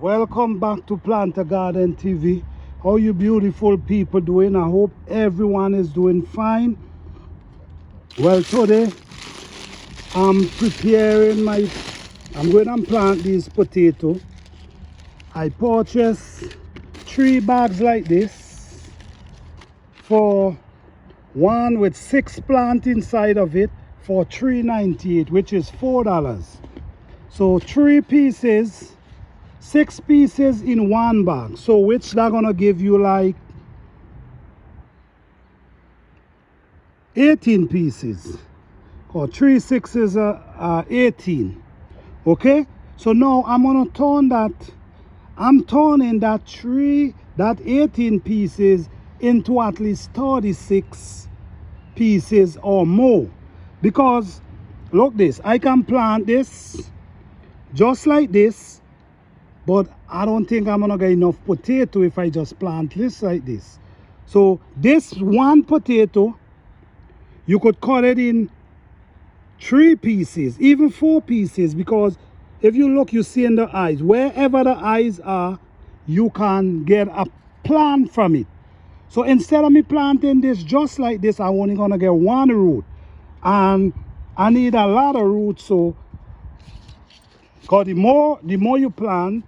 Welcome back to Plant a Garden TV. How you beautiful people doing? I hope everyone is doing fine. Well, today I'm preparing I'm going to plant these potatoes. I purchased 3 bags like this for one with 6 plants inside of it for $3.98, which is $4. So 3 pieces, 6 pieces in 1 bag, so which they're gonna give you like 18 pieces, or 3 6s are 18. Okay, so now I'm gonna turn that, I'm turning that 18 pieces into at least 36 pieces or more, because look this, I can plant this just like this, but I don't think I'm gonna get enough potato if I just plant this like this. So this one potato, you could cut it in 3 pieces, even 4 pieces, because if you look, you see in the eyes, wherever the eyes are, you can get a plant from it. So instead of me planting this just like this, I'm only gonna get 1 root, and I need a lot of roots. So because the more you plant,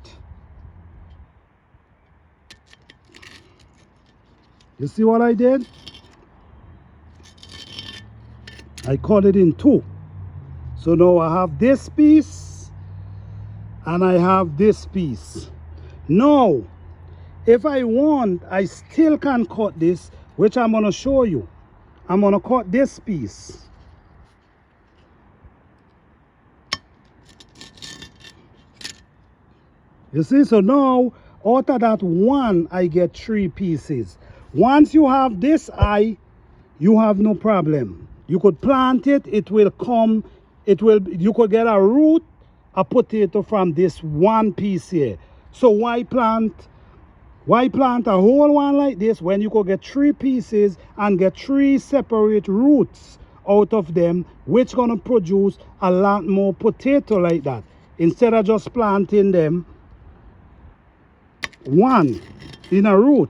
you see what I did? I cut it in 2. So now I have this piece and I have this piece. Now, if I want, I still can cut this, which I'm gonna show you. I'm gonna cut this piece. You see, so now out of that 1, I get 3 pieces. Once you have this eye, you have no problem. You could plant it, it will come, you could get a root, a potato from this 1 piece here. So why plant a whole one like this when you could get 3 pieces and get 3 separate roots out of them, which gonna produce a lot more potato like that, instead of just planting them 1 in a root.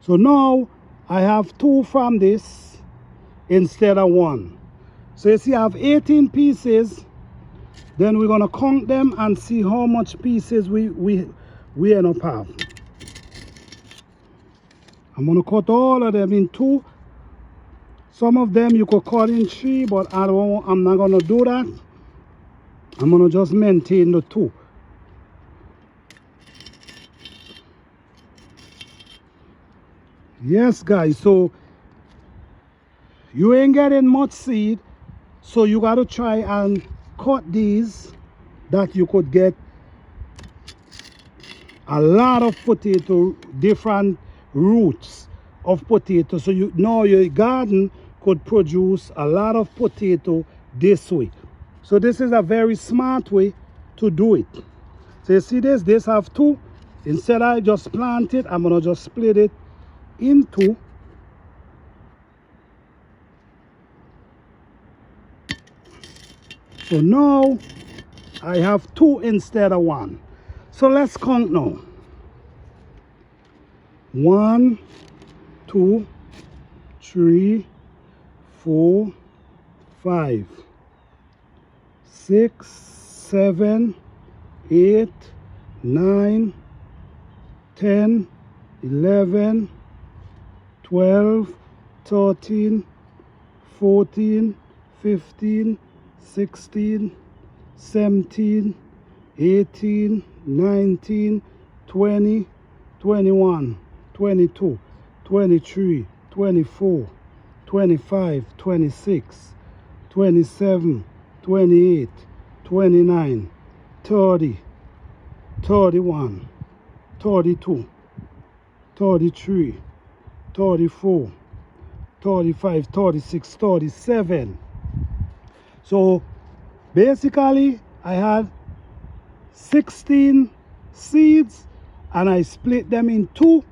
So now I have 2 from this instead of 1. So you see I have 18 pieces. Then we're gonna count them and see how much pieces we end up have. I'm gonna cut all of them in 2. Some of them you could cut in 3, but I'm not gonna do that. I'm gonna just maintain the 2. Yes guys, so you ain't getting much seed, so you got to try and cut these, that you could get a lot of potato, different roots of potato, so you know your garden could produce a lot of potato this way. So this is a very smart way to do it. So you see this have 2. Instead I just plant it, I'm gonna just split it into. So now I have 2 instead of 1. So let's count now. 1, 2, 3, 4, 5, 6, 7, 8, 9, 10, 11, 12, 13, 14, 15, 16, 17, 18, 19, 20, 21, 22, 23, 24, 25, 26, 27, 28, 29, 30, 31, 32, 33, 34, 35, 36, 37. So basically I had 16 seeds and I split them in 2,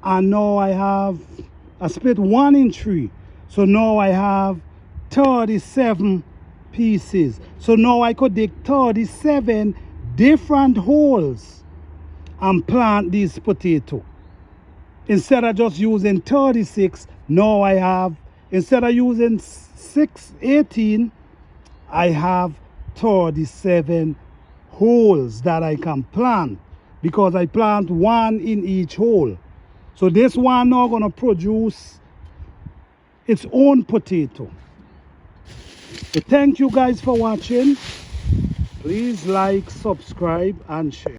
and now I split 1 in 3. So now I have 37 pieces. So now I could dig 37 different holes and plant these potatoes. Instead of just using 36, now I have, instead of using 18, I have 37 holes that I can plant, because I plant one in each hole. So this one now gonna produce its own potato. So thank you guys for watching. Please like, subscribe and share.